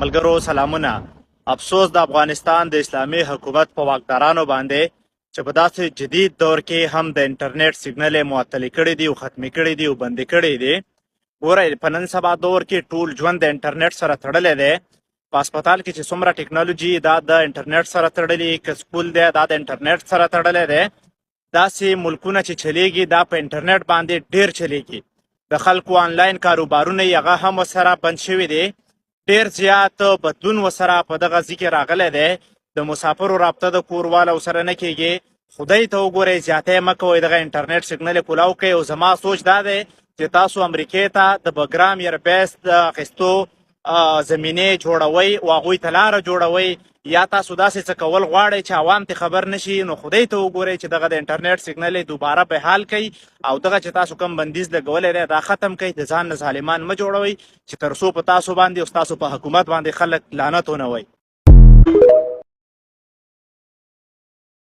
ملګرو سلامونه. افسوس د افغانستان د اسلامي حکومت په واکدارانو باندې چې په داسې جدید دور کې هم د انټرنیټ سیګنل معطلې کړي دي او ختمې کړي دي او بندې کړي دي. ګوره په نن سبا دور کې ټول ژوند د انټرنیټ سره تړلی دی. په هسپتال کې چې څومره ټکنالوژي دا د انټرنیټ سره تړلي، که سکول دی دا د انټرنیټ سره تړلی دی. داسې ملکونه چې چلیږي دا په انټرنیټ باندې ډیر چلیږي. د خلکو آنلاین کاروبارونه یې هغه هم ورسره بند شوي دي. ډیر زیات بدلون ورسره په دغه ځای کې راغلی دی. د مسافرو رابطه د کورواله ورسره نه کیږي. خدای ته وګورئ، زیاتی مه کوئ، دغه انټرنیټ سیګنل یې کولاو کوئ. او زما سوچ دا دی چې تاسو امریکې ته د بګرام ایربیس د اخیستو زمینې جوړوئ او هغوی ته لاره جوړوئ، یا تاسو داسې څه کول غواړئ چې عوام ته خبر نشي، نو خدای ته وګورئ چې دغه د انټرنیټ سیګنل دوباره بحال کړئ او دغه چې تاسو کوم بندیز لګولی دی دا ختم کړئ. د ځان نه ظالمان مه جوړوئ چې تر څو په تاسو باندې او ستاسو په حکومت باندې خلک لعنت ونه وایي.